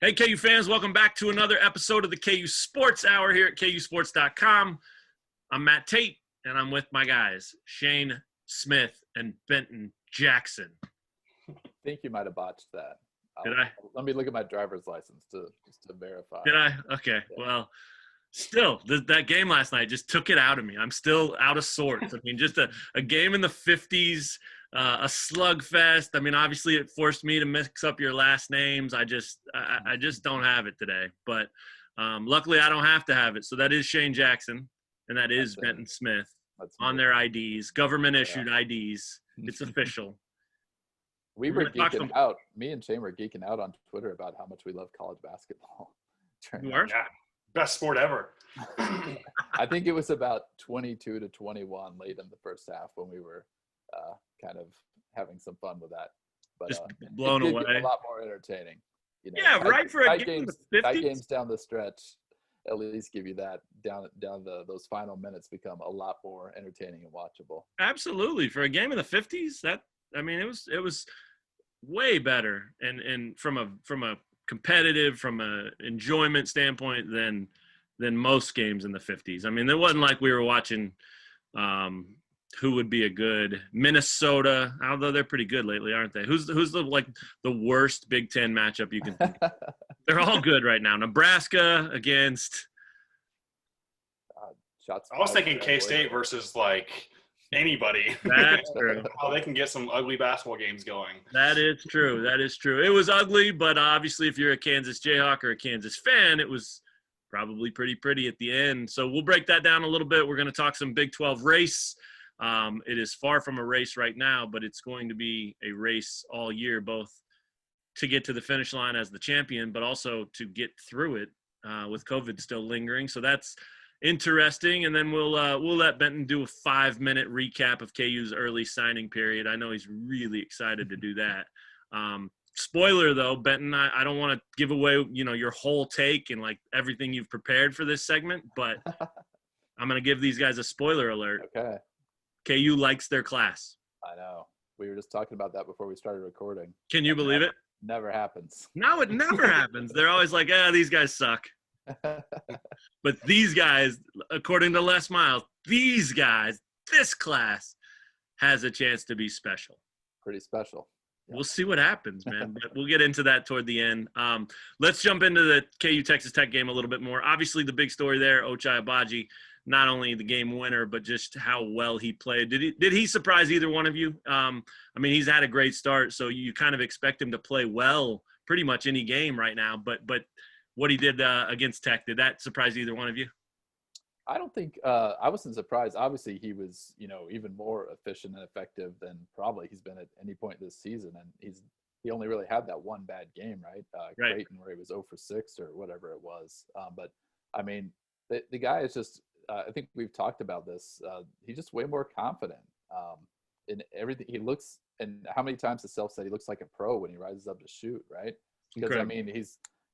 Hey, KU fans, welcome back to another episode of the KU Sports Hour here at KUsports.com. I'm Matt Tate, and I'm with my guys, Shane Smith and Benton Jackson. I think you might have botched that. Did I? Let me look at my driver's license just to verify. Did I? Okay, yeah. Well, still, that game last night just took it out of me. I'm still out of sorts. I mean, just a game in the 50s. A slugfest. I mean, obviously it forced me to mix up your last names. I just don't have it today. But luckily I don't have to have it. So that is Shane Jackson, and that is Benton Smith on their IDs, government-issued IDs. It's official. We were geeking out. Me and Shane were geeking out on Twitter about how much we love college basketball. You are? Yeah. Best sport ever. I think it was about 22-21 late in the first half when we were kind of having some fun with that, but just blown away. A lot more entertaining, you know. Yeah, right. For a game tight games down the stretch, at least give you that those final minutes become a lot more entertaining and watchable. Absolutely, for a game in the 50s, it was way better, and from a competitive, from a enjoyment standpoint than most games in the 50s. I mean, it wasn't like we were watching. Who would be a good Minnesota? Although they're pretty good lately, aren't they? Who's the worst Big Ten matchup you can think of? They're all good right now. Nebraska against. I was thinking K-State versus anybody. That's true. How they can get some ugly basketball games going. That is true. That is true. It was ugly, but obviously, if you're a Kansas Jayhawk or a Kansas fan, it was probably pretty at the end. So we'll break that down a little bit. We're going to talk some Big 12 race. It is far from a race right now, but it's going to be a race all year, both to get to the finish line as the champion, but also to get through it with COVID still lingering. So that's interesting. And then we'll let Benton do a 5-minute recap of KU's early signing period. I know he's really excited to do that. Spoiler though, Benton, I don't want to give away, your whole take and everything you've prepared for this segment, but I'm going to give these guys a spoiler alert. Okay. KU likes their class. I know. We were just talking about that before we started recording. Can you believe it? Never happens. No, it never happens. They're always like, these guys suck. But these guys, according to Les Miles, this class has a chance to be special. Pretty special. Yeah. We'll see what happens, man. But we'll get into that toward the end. Let's jump into the KU Texas Tech game a little bit more. Obviously, the big story there, Ochai Agbaji. Not only the game winner, but just how well he played. Did he surprise either one of you? He's had a great start, so you kind of expect him to play well pretty much any game right now. But what he did against Tech, did that surprise either one of you? I don't think I wasn't surprised. Obviously, he was even more efficient and effective than probably he's been at any point this season, and he only really had that one bad game, right? Right. Creighton, where he was 0 for 6 or whatever it was. But I mean, the guy is just. I think we've talked about this. He's just way more confident in everything. He looks, and how many times himself said he looks like a pro when he rises up to shoot, right? Because Incredible.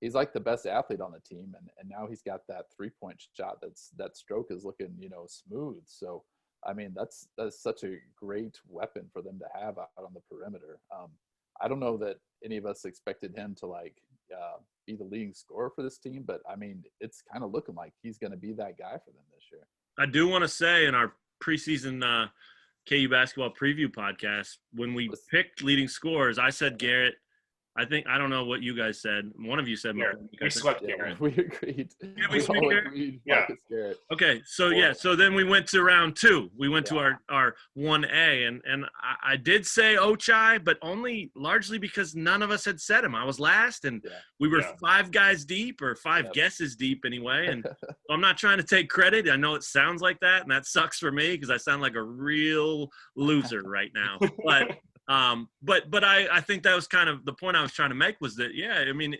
He's like the best athlete on the team, and now he's got that 3-point shot. That stroke is looking smooth. So I mean that's such a great weapon for them to have out on the perimeter. I don't know that any of us expected him to be the leading scorer for this team, but I mean, it's kind of looking like he's going to be that guy for them this year. I do want to say in our preseason KU basketball preview podcast, when we picked leading scorers, I said Garrett. I don't know what you guys said. One of you said Garrett. We swept Garrett. We agreed. Yeah, we swept Garrett? Yeah. Garrett. Okay, so then we went to round 2. We went to our 1A, and I did say Ochai, but only largely because none of us had said him. I was last, and we were 5 guys deep, or 5 guesses deep anyway, and so I'm not trying to take credit. I know it sounds like that, and that sucks for me because I sound like a real loser right now. But I think that was kind of the point I was trying to make was that,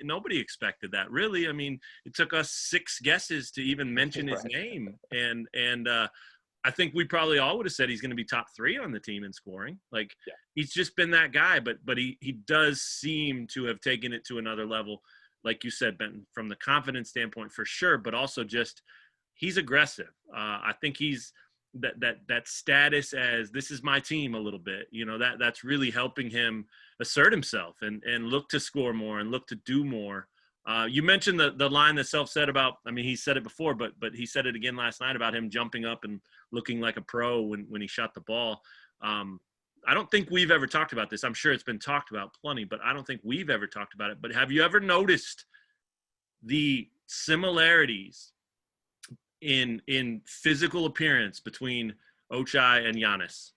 nobody expected that really. I mean, it took us 6 guesses to even mention his name. And I think we probably all would have said he's going to be top 3 on the team in scoring. He's just been that guy, but he does seem to have taken it to another level. Like you said, Benton, from the confidence standpoint for sure, but also just he's aggressive. I think he's that status as this is my team a little bit, that's really helping him assert himself and look to score more and look to do more You mentioned the line that Self said about, I mean, he said it before, but he said it again last night about him jumping up and looking like a pro when he shot the ball. I don't think we've ever talked about this. I'm sure it's been talked about plenty, but I don't think we've ever talked about it. But have you ever noticed the similarities in physical appearance between Ochai and Giannis?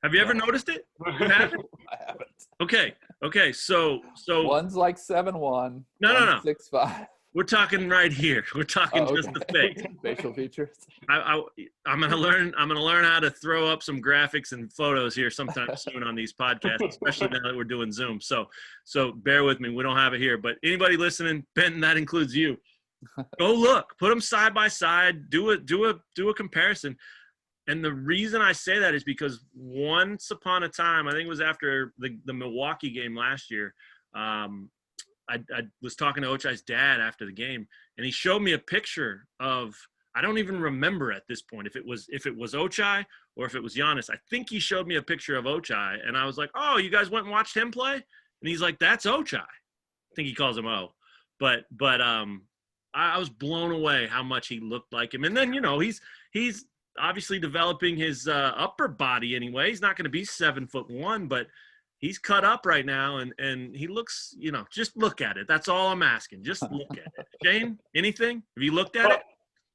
Have you ever noticed it? You haven't? I haven't. Okay. So one's like 7'1". No. 6'5". We're talking right here. We're talking just the face. Facial features. I'm gonna learn how to throw up some graphics and photos here sometime soon on these podcasts, especially now that we're doing Zoom. So bear with me. We don't have it here, but anybody listening, Benton, that includes you. Go look. Put them side by side. Do a comparison. And the reason I say that is because once upon a time, I think it was after the Milwaukee game last year, I was talking to Ochai's dad after the game, and he showed me a picture of, I don't even remember at this point if it was Ochai or if it was Giannis. I think he showed me a picture of Ochai, and I was like, "Oh, you guys went and watched him play?" And he's like, "That's Ochai." I think he calls him O. But I was blown away how much he looked like him. And then, he's obviously developing his upper body anyway. He's not going to be 7'1", but he's cut up right now, and he looks, just look at it. That's all I'm asking. Just look at it. Shane, anything? Have you looked at it?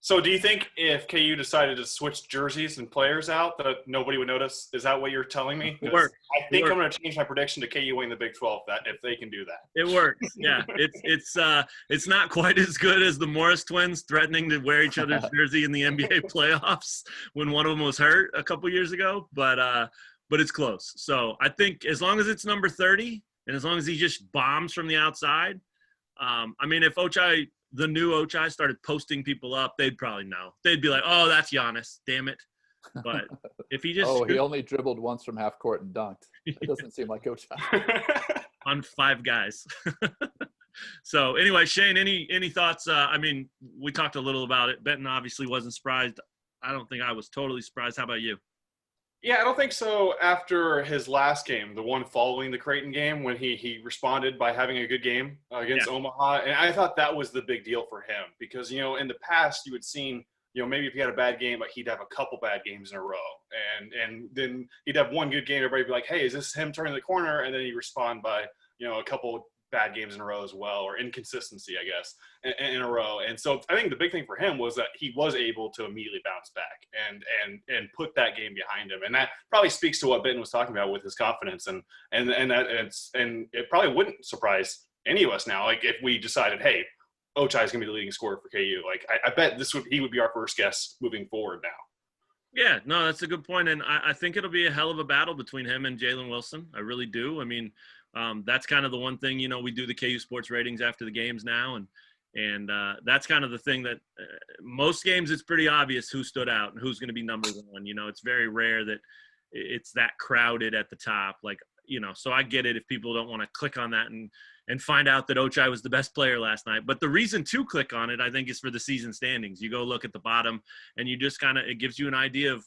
So do you think if KU decided to switch jerseys and players out that nobody would notice? Is that what you're telling me? I think I'm going to change my prediction to KU winning the Big 12 if they can do that. It works. Yeah. It's not quite as good as the Morris twins threatening to wear each other's jersey in the NBA playoffs when one of them was hurt a couple years ago, but it's close. So I think as long as it's number 30 and as long as he just bombs from the outside, if the new Ochai started posting people up, they'd probably know. They'd be like, "Oh, that's Giannis, damn it." But if he just he only dribbled once from half court and dunked. It doesn't seem like Ochai. On 5 guys. So anyway, Shane, any thoughts? We talked a little about it. Benton obviously wasn't surprised. I don't think I was totally surprised. How about you? Yeah, I don't think so. After his last game, the one following the Creighton game, when he responded by having a good game against Omaha, and I thought that was the big deal for him because, in the past you had seen, maybe if he had a bad game, but he'd have a couple bad games in a row, and then he'd have one good game, everybody'd be like, "Hey, is this him turning the corner?" And then he'd respond by, a couple bad games in a row as well, or inconsistency, I guess, in a row. And so I think the big thing for him was that he was able to immediately bounce back and put that game behind him. And that probably speaks to what Benton was talking about with his confidence. And it probably wouldn't surprise any of us now, like if we decided, hey, Ochai is going to be the leading scorer for KU. Like I bet he would be our first guess moving forward now. Yeah, no, that's a good point. And I think it'll be a hell of a battle between him and Jalen Wilson. I really do. That's kind of the one thing, we do the KU Sports ratings after the games now. And that's kind of the thing that most games it's pretty obvious who stood out and who's going to be number one. It's very rare that it's that crowded at the top. So I get it if people don't want to click on that and find out that Ochai was the best player last night. But the reason to click on it, I think, is for the season standings. You go look at the bottom and you just it gives you an idea of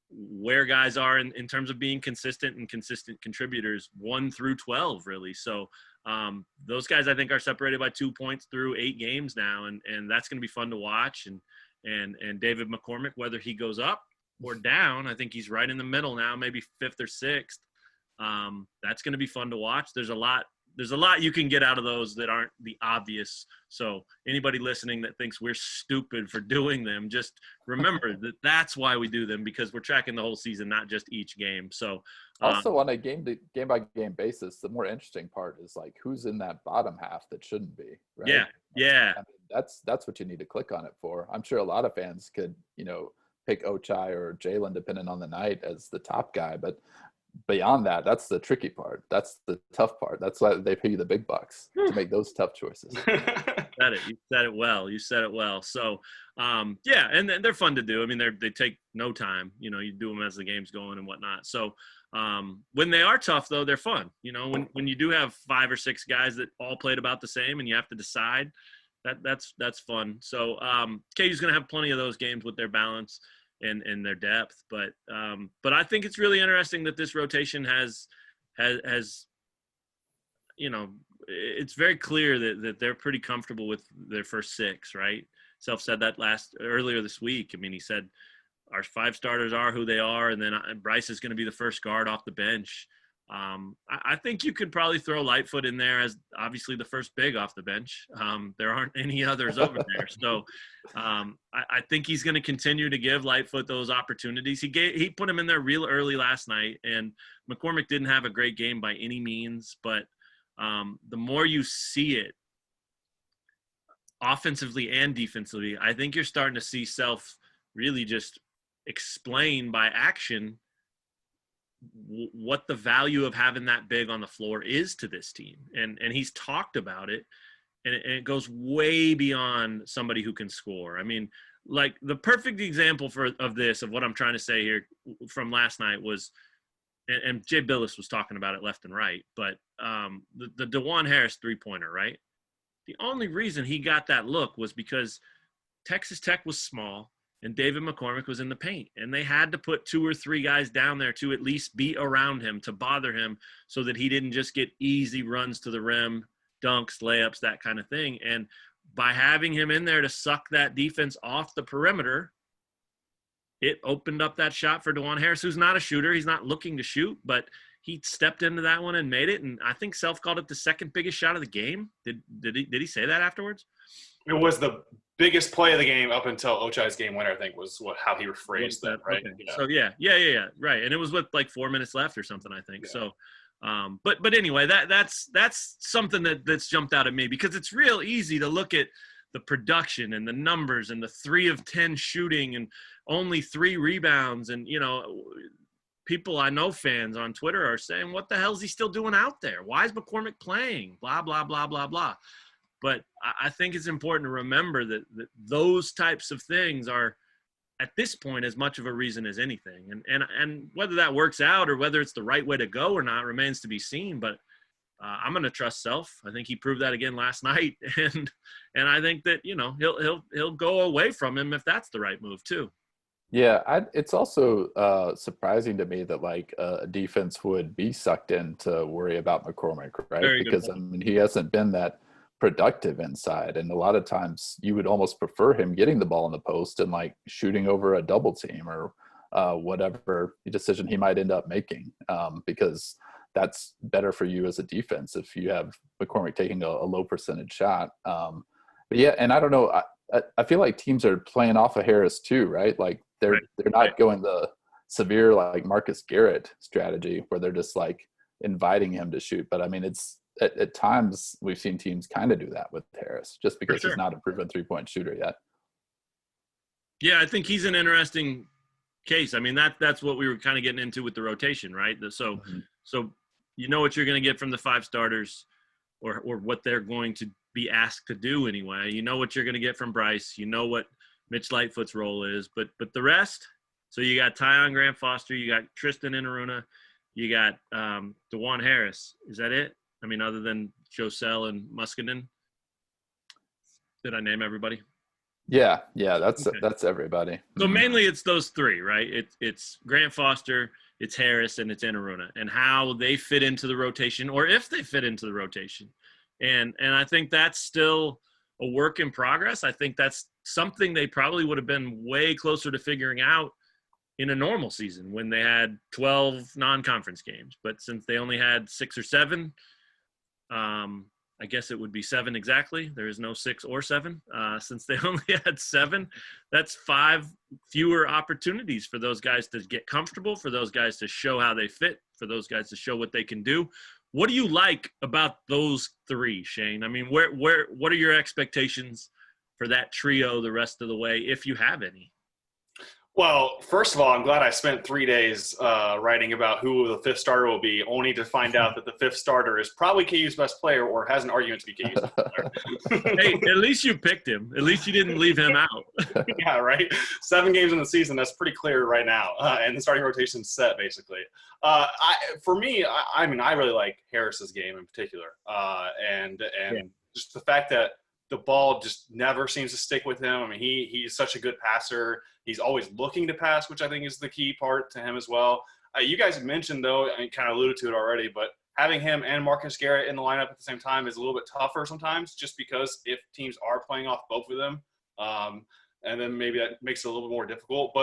where guys are in terms of being consistent and consistent contributors 1 through 12, really. So those guys, I think, are separated by 2 points through 8 games now. And that's going to be fun to watch. And David McCormick, whether he goes up or down, I think he's right in the middle now, maybe 5th or 6th. That's going to be fun to watch. There's a lot you can get out of those that aren't the obvious. So anybody listening that thinks we're stupid for doing them, just remember that that's why we do them, because we're tracking the whole season, not just each game. So also on a game by game basis, the more interesting part is like who's in that bottom half that shouldn't be. Right? Yeah. That's what you need to click on it for. I'm sure a lot of fans could, pick Ochai or Jalen depending on the night as the top guy, but beyond that, that's the tricky part. That's the tough part. That's why they pay you the big bucks to make those tough choices. You said it well. So, and they're fun to do. They take no time. You do them as the game's going and whatnot. So, when they are tough, though, they're fun. When you do have 5 or 6 guys that all played about the same and you have to decide, that's fun. So, KU's going to have plenty of those games with their balance and their depth, but I think it's really interesting that this rotation has it's very clear that they're pretty comfortable with their first 6, right? Self said that earlier this week. I mean, he said our 5 starters are who they are, and then Bryce is going to be the first guard off the bench. I think you could probably throw Lightfoot in there as obviously the first big off the bench. There aren't any others over there. So I think he's going to continue to give Lightfoot those opportunities. He put him in there real early last night, and McCormick didn't have a great game by any means, but the more you see it offensively and defensively, I think you're starting to see Self really just explain by action what the value of having that big on the floor is to this team. And he's talked about it, and it goes way beyond somebody who can score. I mean, like the perfect example of what I'm trying to say here from last night was, and Jay Billis was talking about it left and right, but the Dejuan Harris 3-pointer, right? The only reason he got that look was because Texas Tech was small and David McCormick was in the paint, and they had to put 2 or 3 guys down there to at least be around him, to bother him, so that he didn't just get easy runs to the rim, dunks, layups, that kind of thing. And by having him in there to suck that defense off the perimeter, it opened up that shot for Dejuan Harris, who's not a shooter. He's not looking to shoot, but he stepped into that one and made it. And I think Self called it the second biggest shot of the game. Did he say that afterwards? It was the biggest play of the game up until Ochai's game winner, I think, was how he rephrased that, right? Okay. Yeah. So yeah, right. And it was with like 4 minutes left or something, I think. Yeah. So, but anyway, that's something that's jumped out at me, because it's real easy to look at the production and the numbers and the 3 of 10 shooting and only 3 rebounds, and people I know, fans on Twitter, are saying, "What the hell is he still doing out there? Why is McCormick playing? Blah blah blah blah blah." But I think it's important to remember that those types of things are, at this point, as much of a reason as anything. And whether that works out or whether it's the right way to go or not remains to be seen. But I'm going to trust Self. I think he proved that again last night, and I think that he'll go away from him if that's the right move too. Yeah, it's also surprising to me that like a defense would be sucked in to worry about McCormick, right? Very because I mean, he hasn't been that productive inside, and a lot of times you would almost prefer him getting the ball in the post and like shooting over a double team or whatever decision he might end up making, because that's better for you as a defense if you have McCormick taking a low percentage shot. But yeah, and I don't know, I feel like teams are playing off of Harris too, right? Like they're not going the severe like Marcus Garrett strategy where they're just like inviting him to shoot. But I mean, it's at times we've seen teams kind of do that with Harris just because he's not a proven 3-point shooter yet. Yeah, I think he's an interesting case. I mean, that's what we were kind of getting into with the rotation, right? So you know what you're going to get from the 5 starters, or what they're going to be asked to do anyway. You know what you're going to get from Bryce. You know what Mitch Lightfoot's role is. But the rest, so you got Tyon Grant Foster, you got Tristan Inaruna, you got Dejuan Harris. Is that it? I mean, other than Josell and Muskinen? Did I name everybody? Yeah, that's everybody. So mainly it's those 3, right? It's Grant Foster, it's Harris, and it's Inaruna, and how they fit into the rotation, or if they fit into the rotation. And I think that's still a work in progress. I think that's something they probably would have been way closer to figuring out in a normal season when they had 12 non-conference games. But since they only had 6 or 7, I guess it would be 7 exactly. There is no 6 or 7. Since they only had 7, that's 5 fewer opportunities for those guys to get comfortable, for those guys to show how they fit, for those guys to show what they can do. What do you like about those 3, Shane? I mean, what are your expectations for that trio the rest of the way, if you have any? Well, first of all, I'm glad I spent 3 days writing about who the 5th starter will be, only to find out that the 5th starter is probably KU's best player or has an argument to be KU's best player. Hey, at least you picked him. At least you didn't leave him out. Yeah, right? 7 games in the season, that's pretty clear right now. And the starting rotation's set, basically. For me, I mean, I really like Harris's game in particular. And just the fact that the ball just never seems to stick with him. I mean, he's such a good passer. He's always looking to pass, which I think is the key part to him as well. You guys mentioned, though, and kind of alluded to it already, but having him and Marcus Garrett in the lineup at the same time is a little bit tougher sometimes, just because if teams are playing off both of them, and then maybe that makes it a little bit more difficult.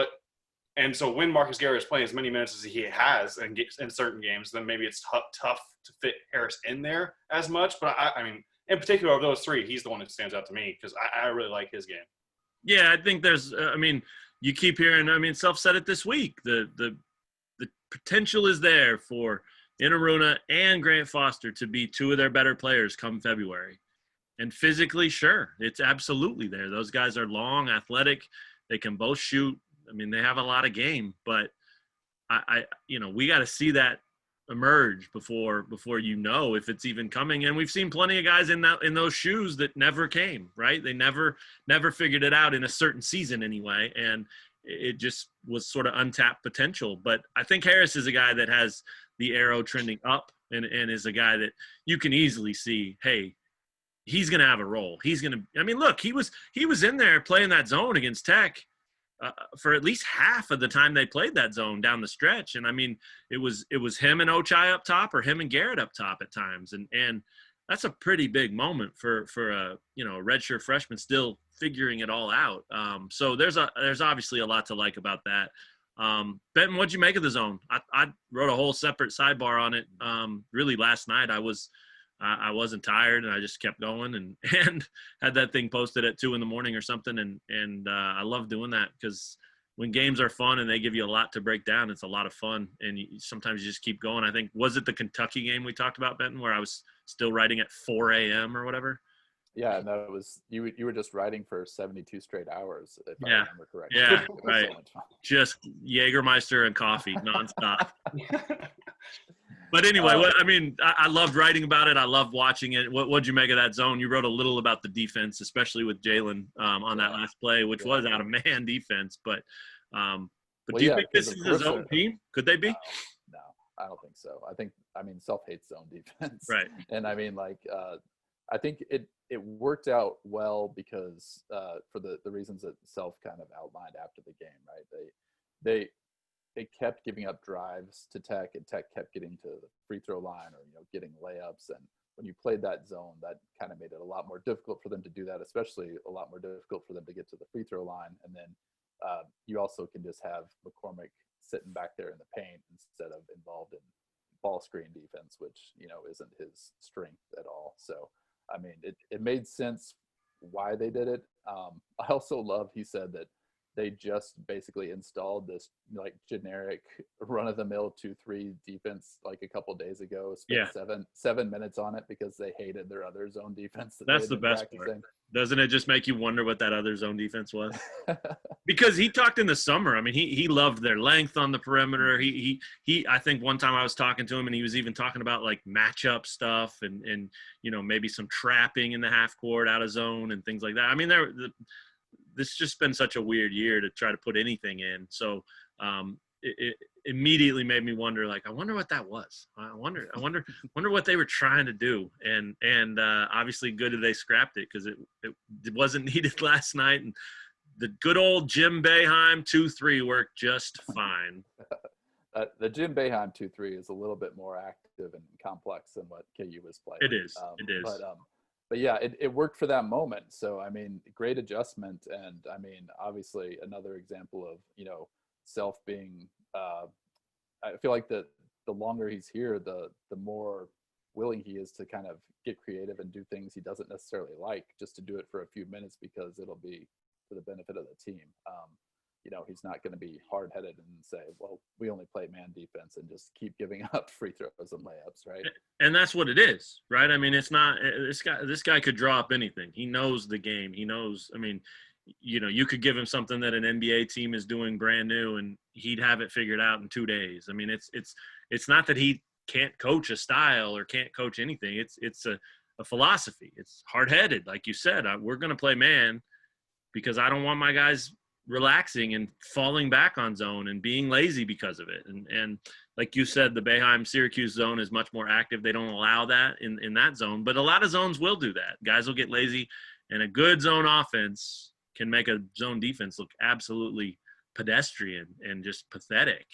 And so when Marcus Garrett is playing as many minutes as he has in certain games, then maybe it's tough to fit Harris in there as much. But I mean, in particular of those three, he's the one that stands out to me because I really like his game. Yeah, I think there's I mean, you keep hearing, I mean, Self said it this week. The potential is there for Inaruna and Grant Foster to be two of their better players come February. And physically, sure, it's absolutely there. Those guys are long, athletic. They can both shoot. I mean, they have a lot of game, but we got to see that emerge before you know if it's even coming. And we've seen plenty of guys in those shoes that never came, right? They never figured it out in a certain season anyway, and it just was sort of untapped potential. But I think Harris is a guy that has the arrow trending up and is a guy that you can easily see, hey, he's going to have a role. He's going to – I mean, look, he was in there playing that zone against Tech for at least half of the time they played that zone down the stretch. And, I mean, it was him and Ochai up top or him and Garrett up top at times. And that's a pretty big moment for a redshirt freshman still figuring it all out. So there's obviously a lot to like about that. Benton, what'd you make of the zone? I wrote a whole separate sidebar on it. Really last night I wasn't tired and I just kept going and had that thing posted at 2 a.m. or something. And I love doing that because when games are fun and they give you a lot to break down, it's a lot of fun. And sometimes you just keep going. I think, was it the Kentucky game we talked about, Benton, where I was still writing at 4 a.m. or whatever? Yeah, no, it was you were just writing for 72 straight hours, if I remember correctly. Yeah, right. So just Jägermeister and coffee nonstop. But anyway, I loved writing about it. I loved watching it. What'd you make of that zone? You wrote a little about the defense, especially with Jalen on that last play, which was out of man defense. But do you think this is a zone team? Could they be? No, I don't think so. I mean, Self hates zone defense. Right. And I mean, I think it worked out well because for the reasons that Self kind of outlined after the game, right? They kept giving up drives to Tech, and Tech kept getting to the free throw line or getting layups. And when you played that zone, that kind of made it a lot more difficult for them to do that, especially a lot more difficult for them to get to the free throw line. And then you also can just have McCormick sitting back there in the paint instead of involved in ball screen defense, which isn't his strength at all. So I mean, it made sense why they did it. I also love, he said that they just basically installed this generic run-of-the-mill 2-3 defense a couple days ago. Spent 7 minutes on it because they hated their other zone defense. That's the best part. Doesn't it just make you wonder what that other zone defense was? Because he talked in the summer. I mean, he loved their length on the perimeter. He I think one time I was talking to him and he was even talking about matchup stuff and maybe some trapping in the half court out of zone and things like that. I mean, this has just been such a weird year to try to put anything in. So it immediately made me wonder, I wonder what that was. I wonder what they were trying to do. And obviously good that they scrapped it because it wasn't needed last night. And the good old Jim Boeheim 2-3 worked just fine. The Jim Boeheim 2-3 is a little bit more active and complex than what KU was playing. It is. But yeah, it worked for that moment. So, I mean, great adjustment. And I mean, obviously another example of, Self being, I feel like the longer he's here, the more willing he is to kind of get creative and do things he doesn't necessarily like just to do it for a few minutes because it'll be for the benefit of the team. He's not going to be hard-headed and say, well, we only play man defense and just keep giving up free throws and layups, right? And that's what it is, right? I mean, it's not – this guy could draw up anything. He knows the game. He knows – I mean, you could give him something that an NBA team is doing brand new and he'd have it figured out in 2 days. I mean, it's not that he can't coach a style or can't coach anything. It's a philosophy. It's hard-headed, like you said. We're going to play man because I don't want my guys – relaxing and falling back on zone and being lazy because of it. And like you said, the Boeheim Syracuse zone is much more active. They don't allow that in that zone, but a lot of zones will do that. Guys will get lazy, and a good zone offense can make a zone defense look absolutely pedestrian and just pathetic,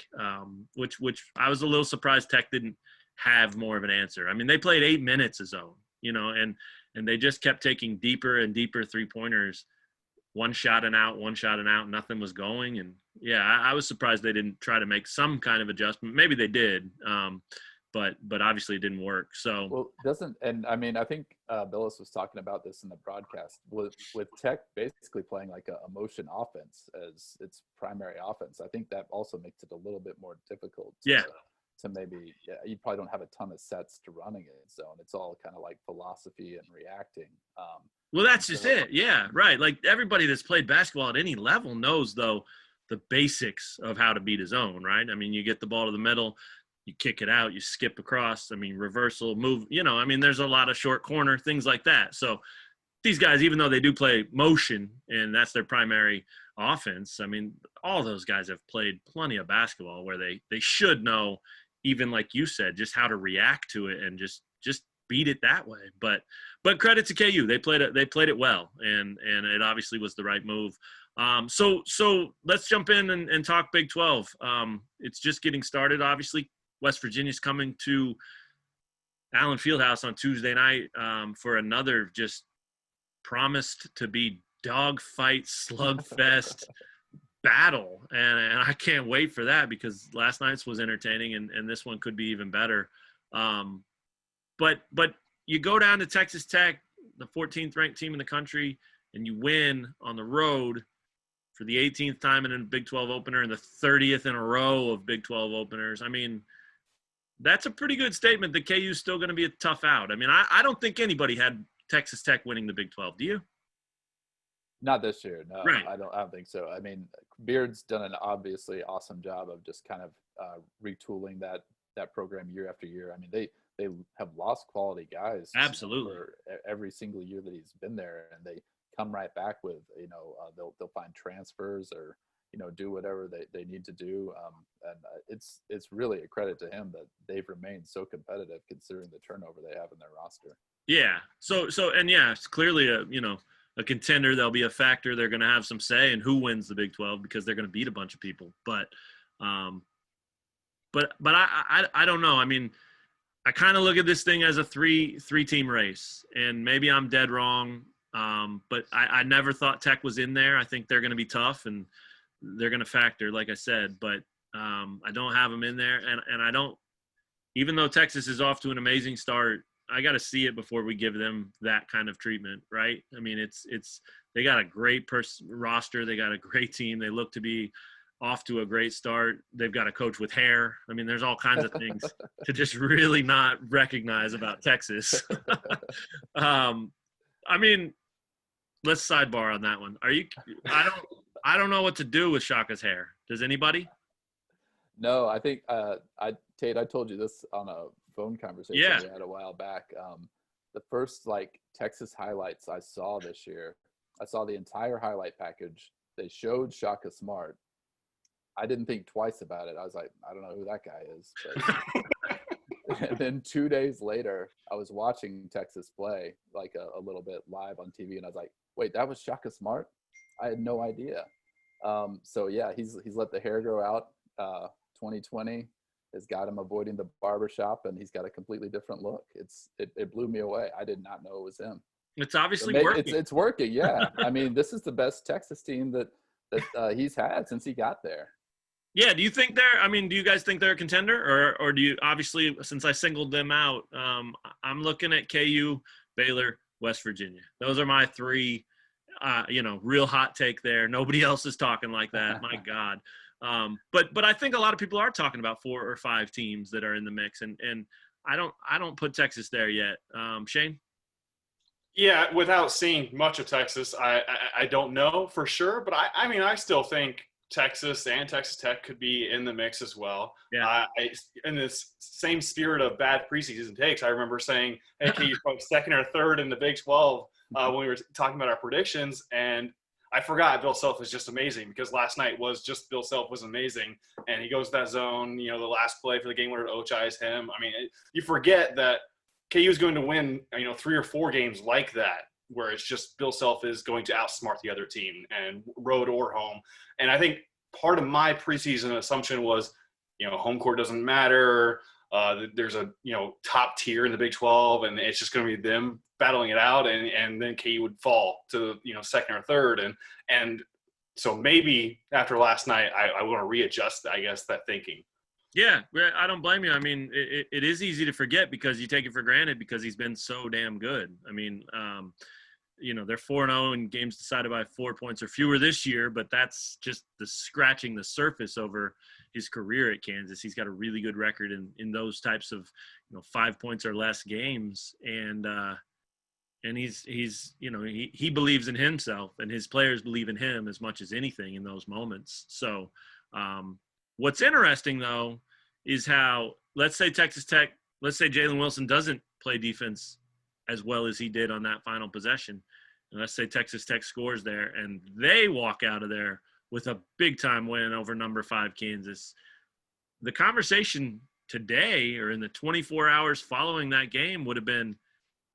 which I was a little surprised Tech didn't have more of an answer. I mean, they played 8 minutes of zone, and they just kept taking deeper and deeper three-pointers, one shot and out, nothing was going. And yeah, I was surprised they didn't try to make some kind of adjustment. Maybe they did, but obviously it didn't work. So I think Billis was talking about this in the broadcast with Tech basically playing like a motion offense as its primary offense. I think that also makes it a little bit more difficult. To maybe, you probably don't have a ton of sets to running it zone. It's all kind of like philosophy and reacting. Well, that's just it. Yeah, right. Like everybody that's played basketball at any level knows, though, the basics of how to beat a zone, right? I mean, you get the ball to the middle, you kick it out, you skip across. I mean, reversal, move, there's a lot of short corner, things like that. So these guys, even though they do play motion and that's their primary offense, I mean, all those guys have played plenty of basketball where they should know, even like you said, just how to react to it and just beat it that way. But credit to KU, they played it well, and it obviously was the right move. So let's jump in and talk Big 12. It's just getting started. Obviously, West Virginia's coming to Allen Fieldhouse on Tuesday night for another just promised to be dogfight slugfest battle, and I can't wait for that because last night's was entertaining and this one could be even better. But you go down to Texas Tech, the 14th ranked team in the country, and you win on the road for the 18th time in a Big 12 opener and the 30th in a row of Big 12 openers. I mean, that's a pretty good statement that KU's still going to be a tough out. I mean, I don't think anybody had Texas Tech winning the Big 12. Do you? Not this year, no. Right. I don't think so. I mean, Beard's done an obviously awesome job of just kind of retooling that program year after year. I mean, they have lost quality guys absolutely for every single year that he's been there, and they come right back with they'll find transfers or do whatever they need to do, and it's really a credit to him that they've remained so competitive considering the turnover they have in their roster. Yeah. So and yeah, it's clearly a contender. There'll be a factor. They're going to have some say in who wins the Big 12 because they're going to beat a bunch of people. But I don't know. I mean, I kind of look at this thing as a three-team race, and maybe I'm dead wrong. But I never thought Tech was in there. I think they're going to be tough and they're going to factor, like I said. But I don't have them in there, and I don't. Even though Texas is off to an amazing start, I got to see it before we give them that kind of treatment, right? I mean, it's they got a great roster. They got a great team. They look to be off to a great start. They've got a coach with hair. I mean, there's all kinds of things to just really not recognize about Texas. I mean, let's sidebar on that one. I don't know what to do with Shaka's hair. Does anybody? No, I think Tate, I told you this on a phone conversation we had a while back. The first Texas highlights I saw this year, I saw the entire highlight package. They showed Shaka Smart. I didn't think twice about it. I was like, I don't know who that guy is. But and then 2 days later, I was watching Texas play a little bit live on TV, and I was like, wait, that was Shaka Smart? I had no idea. So yeah, he's let the hair grow out. 2020 has got him avoiding the barbershop, and he's got a completely different look. It blew me away. I did not know it was him. It's obviously working. It's working, yeah. I mean, this is the best Texas team that he's had since he got there. Yeah, do you guys think they're a contender, or do you, obviously, since I singled them out, I'm looking at KU, Baylor, West Virginia. Those are my three, real hot take there. Nobody else is talking like that. My God. But I think a lot of people are talking about 4 or 5 teams that are in the mix, and I don't put Texas there yet. Shane? Yeah, without seeing much of Texas, I don't know for sure, but I still think Texas and Texas Tech could be in the mix as well. Yeah. In this same spirit of bad preseason takes, I remember saying, hey, KU's probably second or third in the Big 12 when we were talking about our predictions, and I forgot Bill Self is just amazing because last night was just Bill Self was amazing, and he goes to that zone. The last play for the game winner to Ochai is him. I mean, you forget that KU is going to win, 3 or 4 games like that, where it's just Bill Self is going to outsmart the other team, and road or home. And I think part of my preseason assumption was, home court doesn't matter. There's a top tier in the Big 12, and it's just going to be them battling it out, and then KU would fall to second or third, and so maybe after last night, I want to readjust, I guess, that thinking. Yeah, I don't blame you. I mean, it is easy to forget because you take it for granted because he's been so damn good. I mean, they're 4-0 in games decided by 4 points or fewer this year, but that's just scratching the surface over his career at Kansas. He's got a really good record in those types of 5 points or less games, and he believes in himself, and his players believe in him as much as anything in those moments. So what's interesting though is how, let's say Jalen Wilson doesn't play defense as well as he did on that final possession. And let's say Texas Tech scores there and they walk out of there with a big-time win over number 5 Kansas. The conversation today or in the 24 hours following that game would have been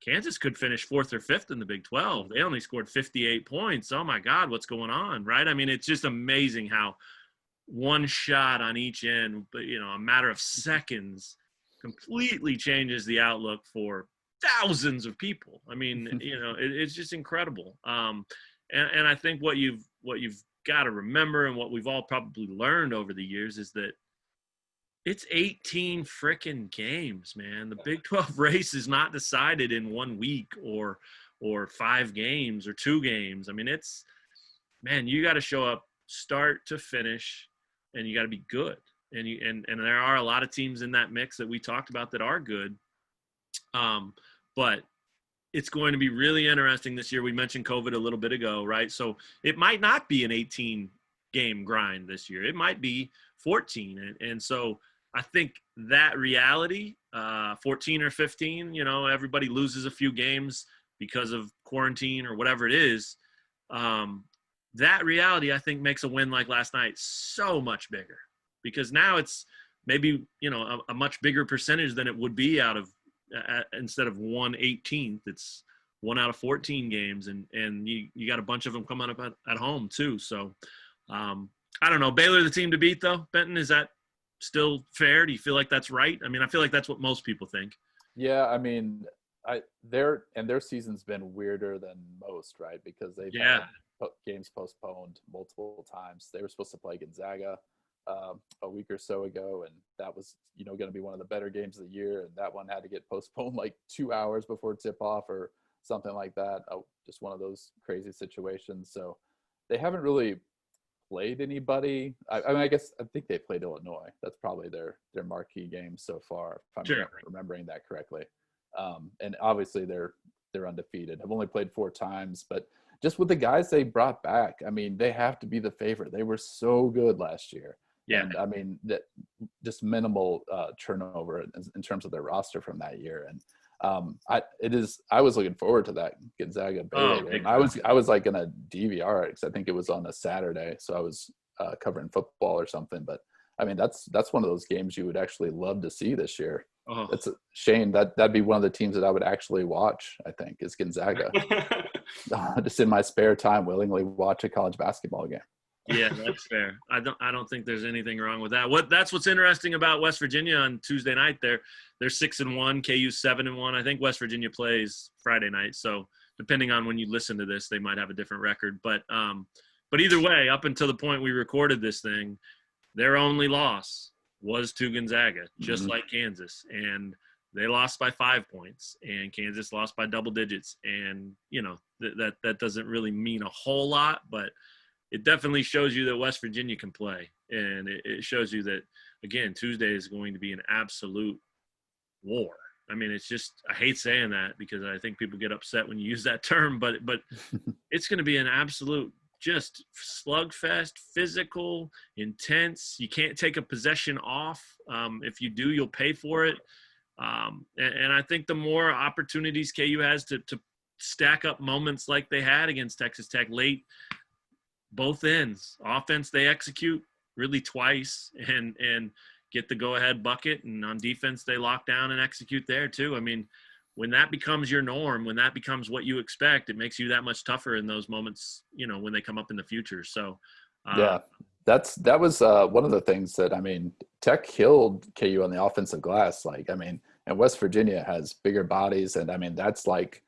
Kansas could finish 4th or 5th in the Big 12. They only scored 58 points. Oh, my God, what's going on, right? I mean, it's just amazing how one shot on each end, but, a matter of seconds completely changes the outlook for thousands of people. I mean, it's just incredible. And I think what you've got to remember and what we've all probably learned over the years is that it's 18 frickin' games, man. The Big 12 race is not decided in 1 week or 5 games or 2 games. I mean, you got to show up start to finish and you got to be good. And there are a lot of teams in that mix that we talked about that are good. But it's going to be really interesting this year. We mentioned COVID a little bit ago, right? So it might not be an 18-game grind this year. It might be 14. And so I think that reality, 14 or 15, everybody loses a few games because of quarantine or whatever it is. That reality, I think, makes a win like last night so much bigger because now it's maybe, a much bigger percentage than it would be out of instead of 1/18th, it's 1 out of 14 games, and you got a bunch of them coming up at home too. So I don't know. Baylor the team to beat though, Benton, is that still fair? Do you feel like that's right? I mean, I feel like that's what most people think. Yeah, I mean, their season's been weirder than most, right? Because they've had games postponed multiple times. They were supposed to play Gonzaga a week or so ago, and that was going to be one of the better games of the year, and that one had to get postponed like 2 hours before tip off or something like that. Just one of those crazy situations. So they haven't really played anybody. I mean, I think they played Illinois. That's probably their marquee game so far, if I'm remembering that correctly. And obviously they're undefeated. Have only played 4 times, but just with the guys they brought back, I mean, they have to be the favorite. They were so good last year. Yeah. And I mean, that just minimal turnover in terms of their roster from that year. And I was looking forward to that Gonzaga Baylor game. I was like gonna DVR it because I think it was on a Saturday, so I was covering football or something. But I mean, that's one of those games you would actually love to see this year. It's a shame that'd be one of the teams that I would actually watch. I think is Gonzaga. Just in my spare time, willingly watch a college basketball game. Yeah, that's fair. I don't think there's anything wrong with that. That's what's interesting about West Virginia on Tuesday night. They're 6-1, KU 7-1. I think West Virginia plays Friday night. So depending on when you listen to this, they might have a different record. But either way, up until the point we recorded this thing, their only loss was to Gonzaga, just like Kansas, and they lost by 5 points, and Kansas lost by double digits. And that doesn't really mean a whole lot, but it definitely shows you that West Virginia can play. And it shows you that, again, Tuesday is going to be an absolute war. I mean, it's just – I hate saying that because I think people get upset when you use that term, but it's going to be an absolute just slugfest, physical, intense. You can't take a possession off. If you do, you'll pay for it. And I think the more opportunities KU has to stack up moments like they had against Texas Tech late – both ends. Offense, they execute really twice and get the go-ahead bucket. And on defense, they lock down and execute there too. I mean, when that becomes your norm, when that becomes what you expect, it makes you that much tougher in those moments, when they come up in the future. So, yeah, that was one of the things that, I mean, Tech killed KU on the offensive glass. Like, I mean, and West Virginia has bigger bodies, and I mean that's like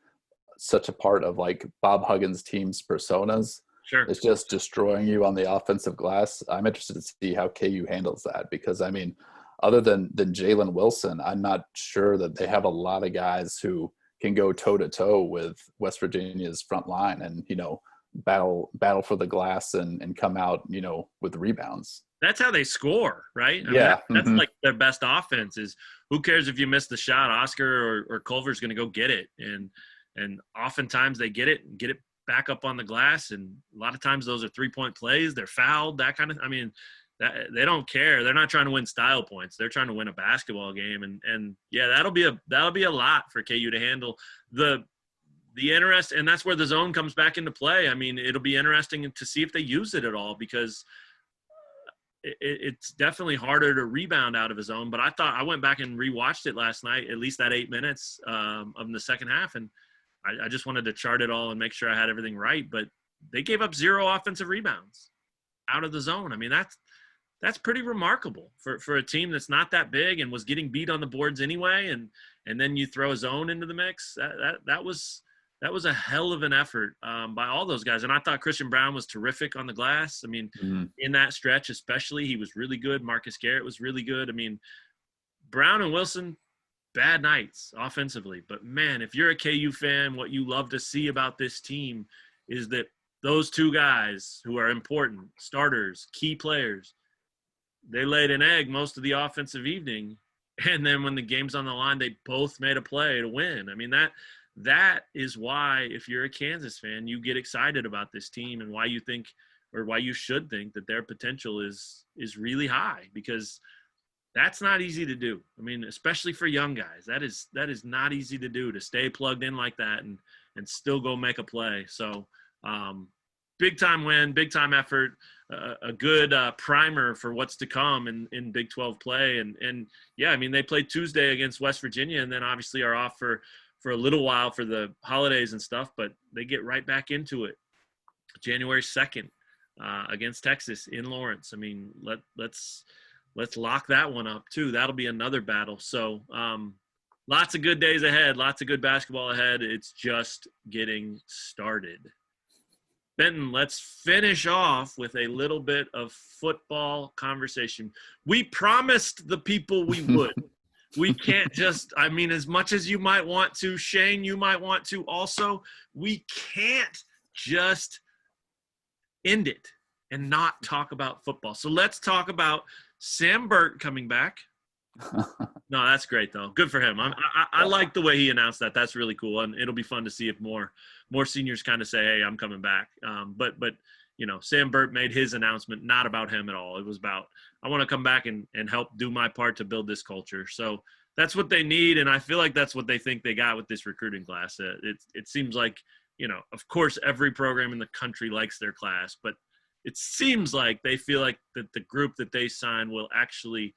such a part of like Bob Huggins' team's personas. Sure. It's just destroying you on the offensive glass. I'm interested to see how KU handles that, because I mean, other than Jalen Wilson, I'm not sure that they have a lot of guys who can go toe to toe with West Virginia's front line and, you know, battle for the glass and come out, you know, with rebounds. That's how they score, right? I Yeah. mean, that's like their best offense is, who cares if you miss the shot? Oscar or Culver's going to go get it. And oftentimes they get it back up on the glass. And a lot of times those are 3-point plays. They're fouled, that kind of, I mean, they don't care. They're not trying to win style points. They're trying to win a basketball game. And yeah, that'll be a lot for KU to handle. The interest, and that's where the zone comes back into play. I mean, it'll be interesting to see if they use it at all, because it's definitely harder to rebound out of a zone. But I went back and rewatched it last night, at least that 8 minutes of the second half, and I just wanted to chart it all and make sure I had everything right. But they gave up 0 offensive rebounds out of the zone. I mean, that's pretty remarkable for a team that's not that big and was getting beat on the boards anyway. And then you throw a zone into the mix. That was a hell of an effort by all those guys. And I thought Christian Brown was terrific on the glass. I mean, in that stretch especially, he was really good. Marcus Garrett was really good. I mean, Brown and Wilson, bad nights offensively. But, man, if you're a KU fan, what you love to see about this team is that those two guys who are important, starters, key players, they laid an egg most of the offensive evening. And then when the game's on the line, they both made a play to win. I mean, that is why, if you're a Kansas fan, you get excited about this team, and why you think, or why you should think, that their potential is really high, because that's not easy to do. I mean, especially for young guys, that is not easy to do, to stay plugged in like that and still go make a play. So big time win, big time effort, a good primer for what's to come in Big 12 play. And yeah, I mean, they played Tuesday against West Virginia, and then obviously are off for a little while for the holidays and stuff, but they get right back into it January 2nd against Texas in Lawrence. I mean, let's lock that one up too. That'll be another battle. So lots of good days ahead, lots of good basketball ahead. It's just getting started. Benton, let's finish off with a little bit of football conversation. We promised the people we would. We can't just, I mean, as much as you might want to, Shane, you might want to also, we can't just end it and not talk about football. So let's talk about Sam Burt coming back. No, that's great, though. Good for him. I like the way he announced that. That's really cool, and it'll be fun to see if more seniors kind of say, hey, I'm coming back. But you know, Sam Burt made his announcement not about him at all. It was about, I want to come back and help do my part to build this culture. So that's what they need, and I feel like that's what they think they got with this recruiting class. It seems like, you know, of course, every program in the country likes their class, but it seems like they feel like that the group that they sign will actually,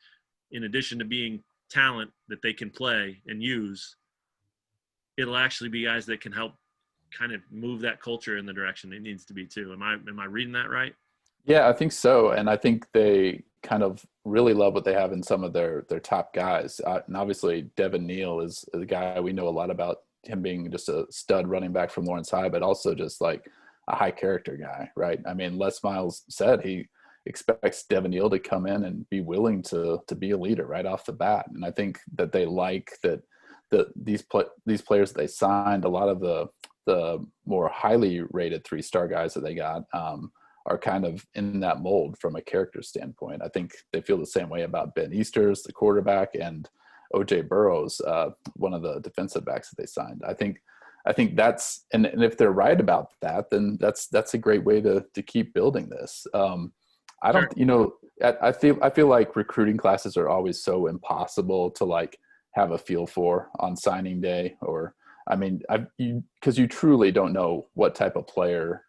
in addition to being talent that they can play and use, it'll actually be guys that can help kind of move that culture in the direction it needs to be too. Am I reading that right? Yeah, I think so. And I think they kind of really love what they have in some of their top guys. And obviously Devin Neal is the guy we know a lot about, him being just a stud running back from Lawrence High, but also just like a high character guy, right? I mean, Les Miles said he expects Devin Neal to come in and be willing to be a leader right off the bat. And I think that they like that these players that they signed, a lot of the more highly rated 3-star guys that they got are kind of in that mold from a character standpoint. I think they feel the same way about Ben Easters, the quarterback, and OJ Burrows, one of the defensive backs that they signed. I think that's, and if they're right about that, then that's a great way to keep building this. I don't, you know, I feel like recruiting classes are always so impossible to like have a feel for on signing day, or, I mean, because you truly don't know what type of player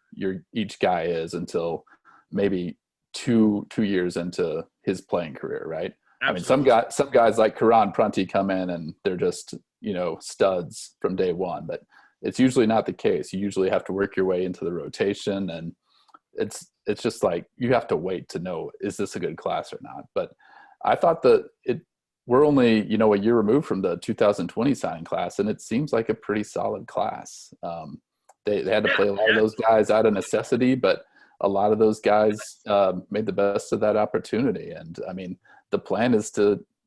each guy is until maybe two years into his playing career, right? Absolutely. I mean, some guys like Karan Prunty come in and they're just, you know, studs from day one, but it's usually not the case. You usually have to work your way into the rotation, and it's just like you have to wait to know, is this a good class or not? But I thought we're only, you know, a year removed from the 2020 signing class, and it seems like a pretty solid class. They had to play a lot of those guys out of necessity, but a lot of those guys made the best of that opportunity. And I mean, the plan is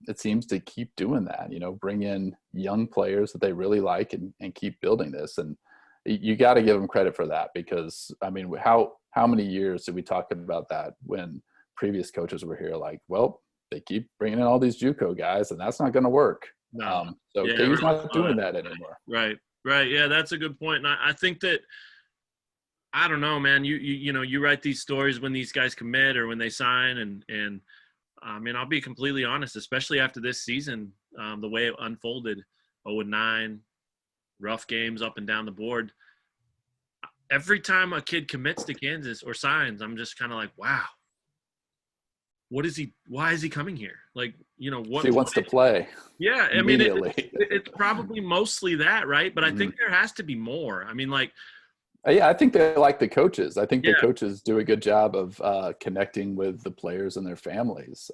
it seems to keep doing that, you know, bring in young players that they really like and keep building this. And you got to give them credit for that, because I mean, how many years did we talk about that when previous coaches were here? Like, well, they keep bringing in all these JUCO guys, and that's not going to work. No. KU's not doing that anymore. Right. Yeah, that's a good point. And I think that, I don't know, man, you know, you write these stories when these guys commit or when they sign, and I mean, I'll be completely honest, especially after this season, the way it unfolded, 0-9, rough games up and down the board. Every time a kid commits to Kansas or signs, I'm just kind of like, wow, why is he coming here? Like, you know, what he wants to play. Yeah. I mean, it's probably mostly that, right? But I think there has to be more. I mean, like, yeah, I think they like the coaches. I think the coaches do a good job of connecting with the players and their families.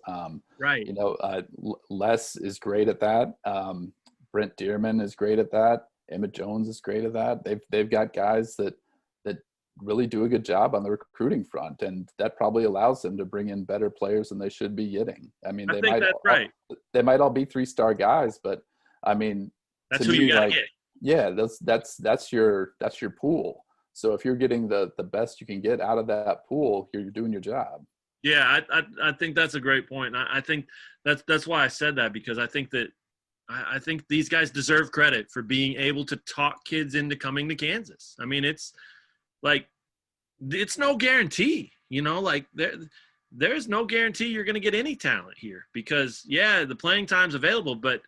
Right. You know, Les is great at that. Brent Dearman is great at that. Emmett Jones is great at that. They've got guys that really do a good job on the recruiting front, and that probably allows them to bring in better players than they should be getting. I mean, they might all be 3-star guys, but I mean, that's who you gotta get. Yeah, that's your pool. So if you're getting the best you can get out of that pool, you're doing your job. Yeah, I think that's a great point. I think that's why I said that, because I think that I think these guys deserve credit for being able to talk kids into coming to Kansas. I mean, it's like, it's no guarantee, you know, like there's no guarantee you're going to get any talent here, because the playing time's available, but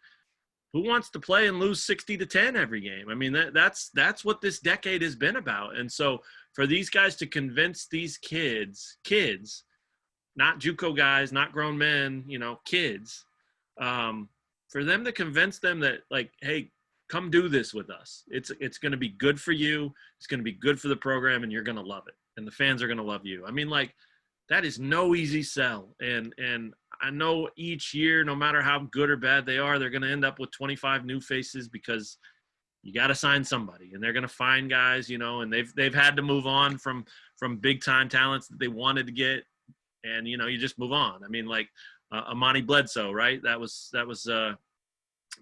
who wants to play and lose 60-10 every game? I mean, that's what this decade has been about. And so for these guys to convince these kids, not JUCO guys, not grown men, you know, kids, for them to convince them that, like, hey, come do this with us. It's going to be good for you. It's going to be good for the program, and you're going to love it. And the fans are going to love you. I mean, like, that is no easy sell. And I know each year, no matter how good or bad they are, they're going to end up with 25 new faces, because you got to sign somebody, and they're going to find guys, you know, and they've had to move on from big time talents that they wanted to get. And, you know, you just move on. I mean, like Amani Bledsoe, right? That was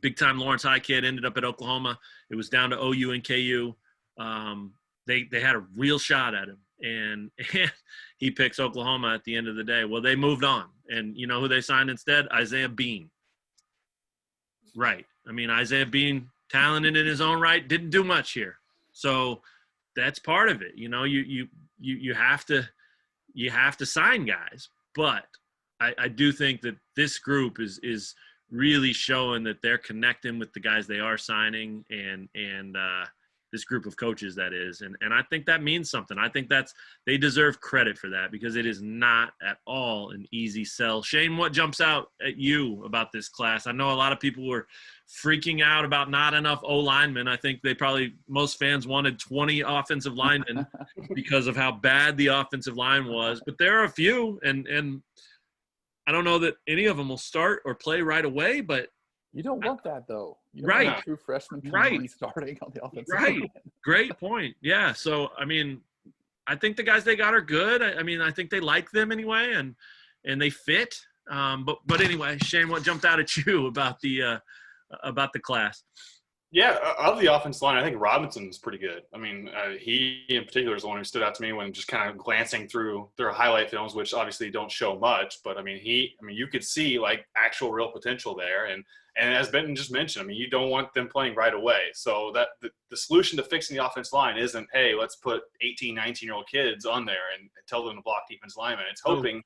big time Lawrence High kid, ended up at Oklahoma. It was down to OU and KU. They had a real shot at him, and he picks Oklahoma at the end of the day. Well, they moved on, and you know who they signed instead? Isaiah Bean. Right. I mean, Isaiah Bean, talented in his own right, didn't do much here. So that's part of it. You know, you have to sign guys, but I do think that this group is really showing that they're connecting with the guys they are signing, and this group of coaches, that is. And I think that means something. I think they deserve credit for that, because it is not at all an easy sell. Shane, what jumps out at you about this class? I know a lot of people were freaking out about not enough O-linemen. I think most fans wanted 20 offensive linemen because of how bad the offensive line was. But there are a few, and I don't know that any of them will start or play right away, but you don't want that, though. You don't right. want a true freshman starting on the offensive line. Great point. Yeah. So, I mean, I think the guys they got are good. I mean, I think they like them anyway, and they fit. But anyway, Shane, what jumped out at you about the class? Yeah, of the offensive line, I think Robinson's pretty good. I mean, he in particular is the one who stood out to me when just kind of glancing through their highlight films, which obviously don't show much. But I mean, you could see like actual real potential there. And as Benton just mentioned, I mean, you don't want them playing right away. So that the solution to fixing the offensive line isn't, hey, let's put 18, 19-year-old kids on there and tell them to block defense linemen. It's hoping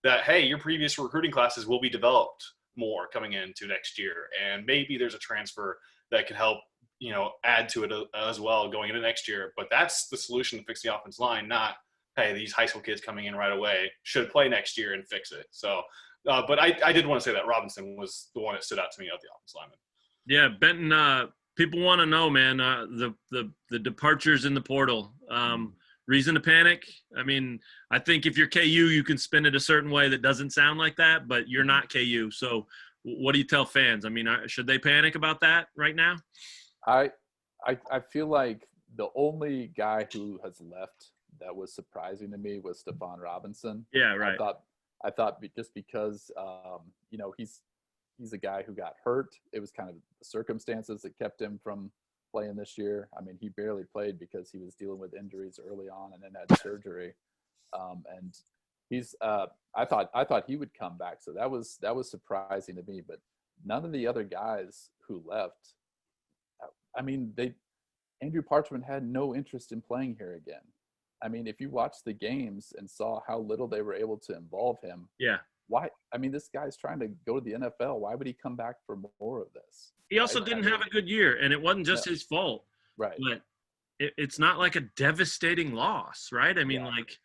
that, hey, your previous recruiting classes will be developed more coming into next year, and maybe there's a transfer that can help, you know, add to it as well going into next year. But that's the solution to fix the offense line, not, hey, these high school kids coming in right away should play next year and fix it. So, but I did want to say that Robinson was the one that stood out to me of the offense lineman. Yeah, Benton, people want to know, man, the departures in the portal. reason to panic. I mean, I think if you're KU, you can spin it a certain way that doesn't sound like that, but you're not KU. So what do you tell fans? I mean, should they panic about that right now? I feel like the only guy who has left that was surprising to me was Stephon Robinson. Yeah, right. I thought just because he's a guy who got hurt. It was kind of the circumstances that kept him from playing this year. I mean, he barely played because he was dealing with injuries early on and then had surgery. And he's I thought he would come back. So that was surprising to me, but none of the other guys who left, I mean, Andrew Parchment had no interest in playing here again. I mean, if you watched the games and saw how little they were able to involve him, yeah. Why? I mean, this guy's trying to go to the NFL. Why would he come back for more of this? He also didn't have a good year, and it wasn't just his fault. Right. But it's not like a devastating loss, right? I mean, like,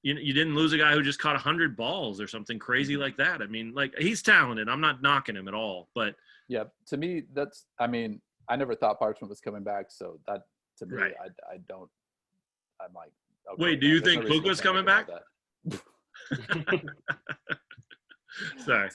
you didn't lose a guy who just caught 100 balls or something crazy like that. I mean, like, he's talented. I'm not knocking him at all. But yeah, to me, I mean, I never thought Parchment was coming back. So that, to me, right. I'm like, okay, wait, do you think Puka's coming back? Sorry.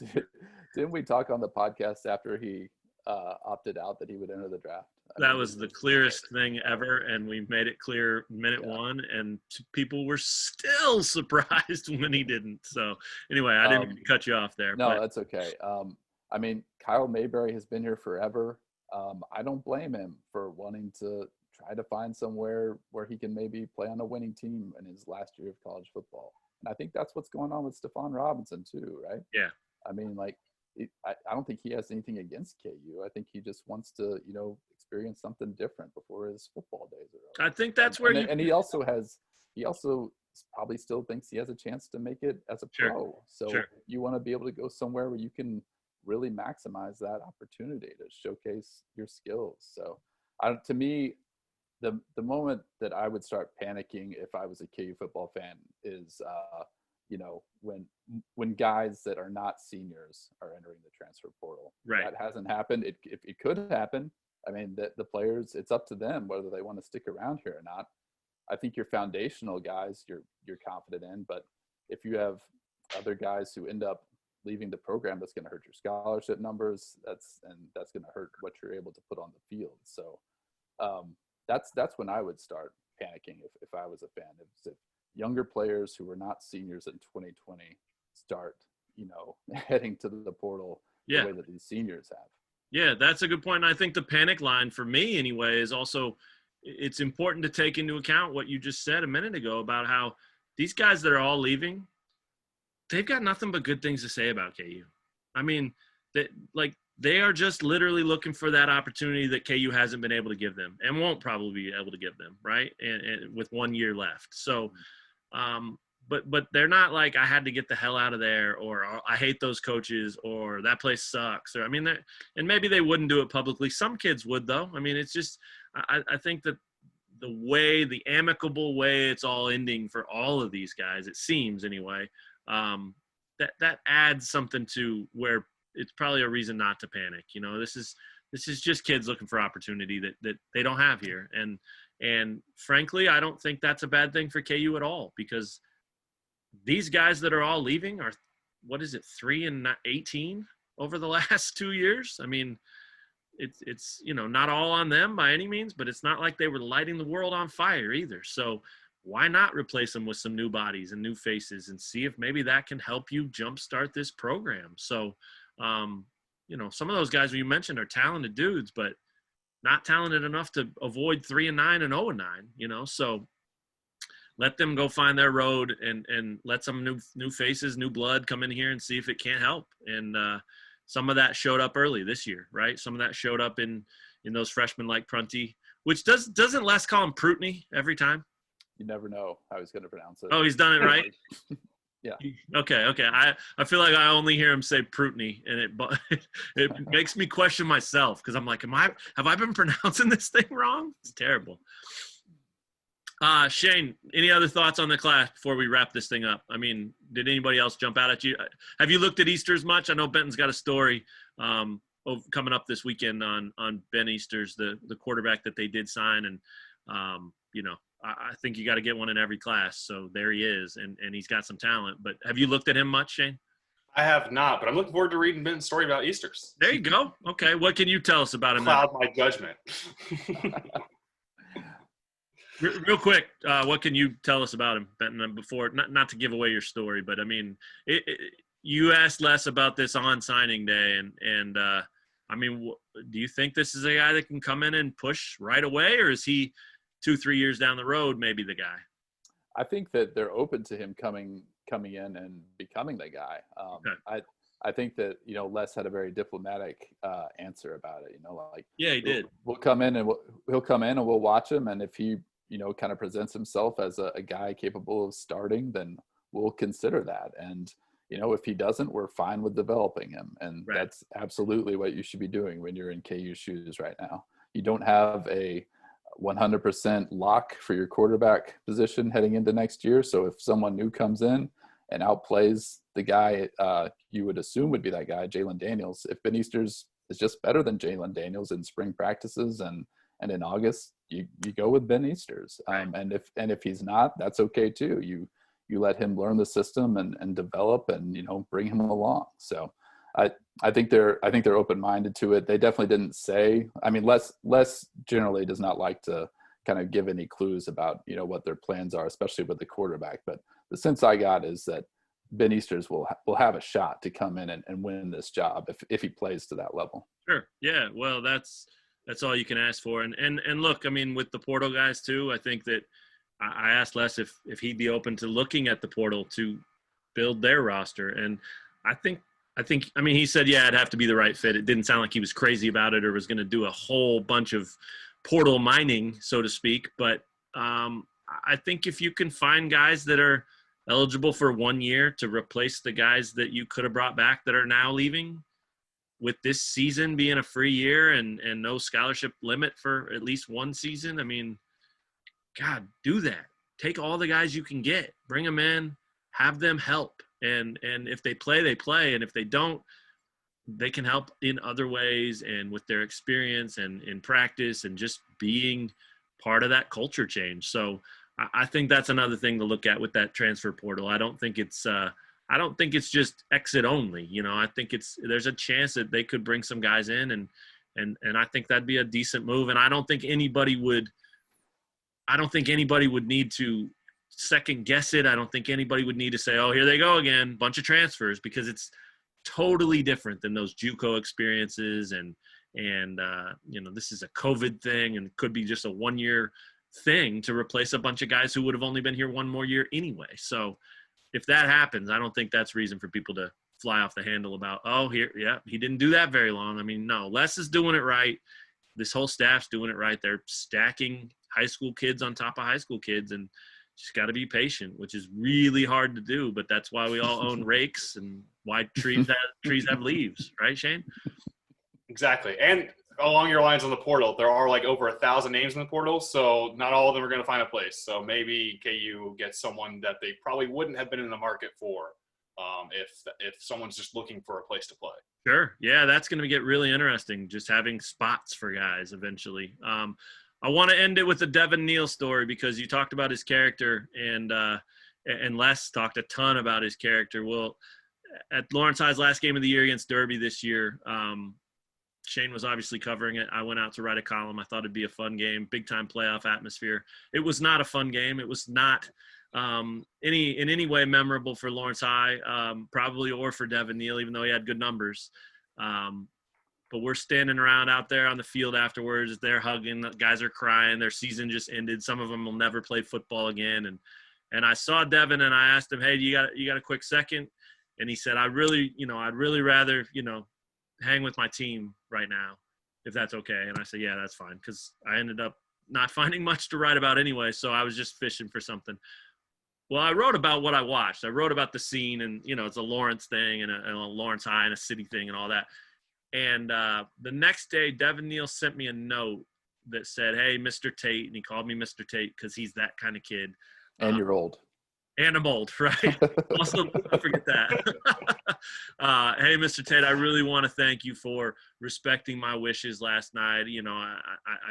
Didn't we talk on the podcast after he opted out that he would enter the draft? That was the clearest thing ever, and we made it clear minute one, and people were still surprised when he didn't. So anyway, I didn't mean to cut you off there. No, that's okay. I mean, Kyle Mayberry has been here forever. I don't blame him for wanting to try to find somewhere where he can maybe play on a winning team in his last year of college football. And I think that's what's going on with Stephon Robinson too, right? Yeah. I mean, like, I don't think he has anything against KU. I think he just wants to, experience something different before his football days are over. I think that's where he also probably still thinks he has a chance to make it as a pro. So you want to be able to go somewhere where you can really maximize that opportunity to showcase your skills. So to me, the moment that I would start panicking if I was a KU football fan is, when guys that are not seniors are entering the transfer portal. Right. That hasn't happened. It could happen. I mean, the players, it's up to them whether they want to stick around here or not. I think your foundational guys, you're confident in, but if you have other guys who end up leaving the program, that's going to hurt your scholarship numbers. That's going to hurt what you're able to put on the field. So that's when I would start panicking if I was a fan. If younger players who were not seniors in 2020 start, heading to the portal the way that these seniors have. Yeah, that's a good point. And I think the panic line for me anyway is also, it's important to take into account what you just said a minute ago about how these guys that are all leaving, they've got nothing but good things to say about KU. I mean, they are just literally looking for that opportunity that KU hasn't been able to give them and won't probably be able to give them, right? And with 1 year left. So, but they're not like, I had to get the hell out of there, or I hate those coaches, or that place sucks. Or, I mean, and maybe they wouldn't do it publicly. Some kids would, though. I mean, it's just, I think that the amicable way it's all ending for all of these guys, it seems anyway, that adds something to where it's probably a reason not to panic. This is just kids looking for opportunity that they don't have here. And frankly, I don't think that's a bad thing for KU at all, because these guys that are all leaving are, 3 and 18 over the last 2 years. I mean, it's not all on them by any means, but it's not like they were lighting the world on fire either. So why not replace them with some new bodies and new faces and see if maybe that can help you jumpstart this program? So, some of those guys you mentioned are talented dudes, but not talented enough to avoid 3 and 9 and 0 and 9, so let them go find their road and let some new faces, new blood come in here and see if it can't help. And some of that showed up early this year, right? Some of that showed up in those freshmen like Prunty, which doesn't Les call him Prutney every time? You never know how he's going to pronounce it. Oh, he's done it right? Yeah. Okay. I feel like I only hear him say Prutney, and it makes me question myself, because I'm like, have I been pronouncing this thing wrong? It's terrible. Shane, any other thoughts on the class before we wrap this thing up? I mean, did anybody else jump out at you? Have you looked at Easters much? I know Benton's got a story coming up this weekend on Ben Easters, the quarterback that they did sign. And you know, I think you got to get one in every class. So there he is, and he's got some talent. But have you looked at him much, Shane? I have not, but I'm looking forward to reading Ben's story about Easters. There you go. Okay, what can you tell us about him? Cloud my judgment. Real quick, what can you tell us about him, Benton? Before, not to give away your story, but I mean, you asked Les about this on signing day, and I mean, do you think this is a guy that can come in and push right away, or is he 2-3 years down the road maybe the guy? I think that they're open to him coming in and becoming the guy. Okay. I think that, you know, Les had a very diplomatic answer about it. You know, like, yeah, he did. We'll come in and he'll come in and we'll watch him, and if he, you know, kind of presents himself as a guy capable of starting, then we'll consider that. And, you know, if he doesn't, we're fine with developing him. And right. That's absolutely what you should be doing when you're in KU's shoes right now. You don't have a 100% lock for your quarterback position heading into next year. So if someone new comes in and outplays the guy you would assume would be that guy, Jalen Daniels, if Ben Easters is just better than Jalen Daniels in spring practices and in August, you go with Ben Easters. Right. And if he's not, that's okay too. You let him learn the system and develop and, you know, bring him along. So I think they're open-minded to it. They definitely didn't say, I mean, Les generally does not like to kind of give any clues about, you know, what their plans are, especially with the quarterback. But the sense I got is that Ben Easters will have a shot to come in and win this job if he plays to that level. Sure. Yeah. Well, that's all you can ask for. And look, I mean, with the portal guys too, I think that I asked Les if he'd be open to looking at the portal to build their roster. And I mean, he said, yeah, it'd have to be the right fit. It didn't sound like he was crazy about it or was going to do a whole bunch of portal mining, so to speak. But I think if you can find guys that are eligible for 1 year to replace the guys that you could have brought back that are now leaving, with this season being a free year and no scholarship limit for at least one season, I mean, God, do that. Take all the guys you can get, bring them in, have them help. And if they play, they play. And if they don't, they can help in other ways and with their experience and in practice and just being part of that culture change. So I think that's another thing to look at with that transfer portal. I don't think it's just exit only. You know, I think there's a chance that they could bring some guys in and I think that'd be a decent move. And I don't think anybody would need to second guess it. I don't think anybody would need to say, oh, here they go again, bunch of transfers, because it's totally different than those JUCO experiences. And you know, this is a COVID thing and could be just a 1 year thing to replace a bunch of guys who would have only been here one more year anyway. So if that happens, I don't think that's reason for people to fly off the handle about, oh, he didn't do that very long. I mean, no, Les is doing it right. This whole staff's doing it right. They're stacking high school kids on top of high school kids, and just got to be patient, which is really hard to do. But that's why we all own rakes and why trees have leaves, right, Shane? Exactly. And along your lines on the portal, there are like over 1,000 names in the portal, so not all of them are going to find a place. So maybe KU gets someone that they probably wouldn't have been in the market for if someone's just looking for a place to play. Sure. Yeah, that's going to get really interesting, just having spots for guys eventually. I want to end it with the Devin Neal story because you talked about his character and Les talked a ton about his character. Well, at Lawrence High's last game of the year against Derby this year, Shane was obviously covering it. I went out to write a column. I thought it'd be a fun game, big-time playoff atmosphere. It was not a fun game. It was not in any way memorable for Lawrence High, probably, or for Devin Neal, even though he had good numbers. But we're standing around out there on the field afterwards. They're hugging. The guys are crying. Their season just ended. Some of them will never play football again. And I saw Devin and I asked him, hey, you got a quick second? And he said, I'd really rather, hang with my team right now, if that's okay. And I said, yeah, that's fine. Because I ended up not finding much to write about anyway. So I was just fishing for something. Well, I wrote about what I watched. I wrote about the scene and, it's a Lawrence thing and a Lawrence High and a city thing and all that. And the next day, Devin Neal sent me a note that said, hey, Mr. Tate. And he called me Mr. Tate because he's that kind of kid. And you're old. And I'm old, right? Also, don't forget that. Hey, Mr. Tate, I really want to thank you for respecting my wishes last night.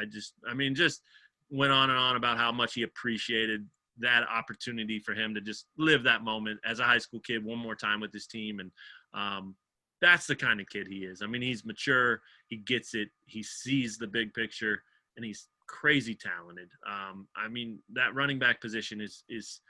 Just went on and on about how much he appreciated that opportunity for him to just live that moment as a high school kid one more time with his team. And that's the kind of kid he is. I mean, he's mature, he gets it, he sees the big picture, and he's crazy talented. I mean, that running back position is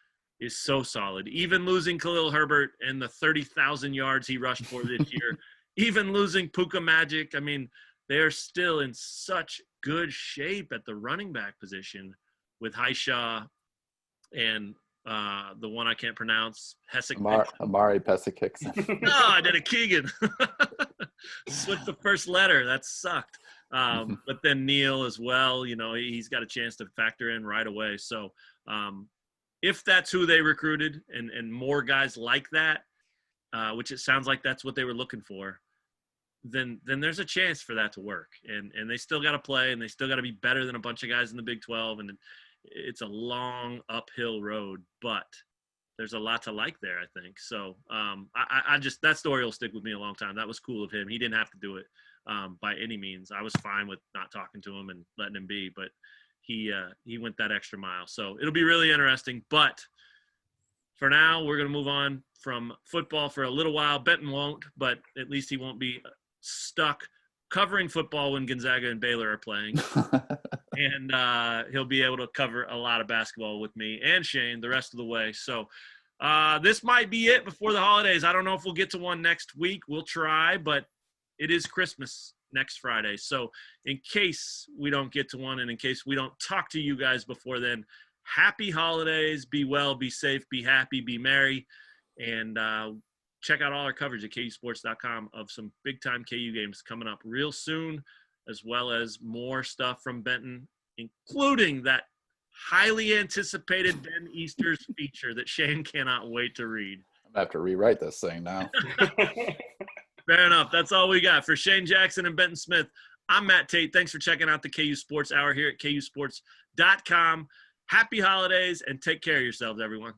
so solid. Even losing Khalil Herbert and the 30,000 yards he rushed for this year, even losing Puka Magic, I mean, they are still in such good shape at the running back position with Haisha and the one I can't pronounce, Amari Pesik-Hickson. No, I did a Keegan. Switched the first letter. That sucked. But then Neal as well, you know, he's got a chance to factor in right away. So if that's who they recruited and more guys like that, which it sounds like that's what they were looking for, then there's a chance for that to work. And they still got to play, and they still got to be better than a bunch of guys in the Big 12. And it's a long uphill road, but there's a lot to like there, I think. So I just, that story will stick with me a long time. That was cool of him. He didn't have to do it by any means. I was fine with not talking to him and letting him be, but he went that extra mile. So it'll be really interesting. But for now, we're going to move on from football for a little while. Benton won't, but at least he won't be stuck covering football when Gonzaga and Baylor are playing. And he'll be able to cover a lot of basketball with me and Shane the rest of the way. So this might be it before the holidays. I don't know if we'll get to one next week. We'll try, but it is Christmas next Friday. So in case we don't get to one, and in case we don't talk to you guys before then, happy holidays. Be well, be safe, be happy, be merry. And check out all our coverage at KUsports.com of some big-time KU games coming up real soon, as well as more stuff from Benton, including that highly anticipated Ben Easter's feature that Shane cannot wait to read. I'm going to have to rewrite this thing now. Fair enough. That's all we got. For Shane Jackson and Benton Smith, I'm Matt Tate. Thanks for checking out the KU Sports Hour here at KUsports.com. Happy holidays, and take care of yourselves, everyone.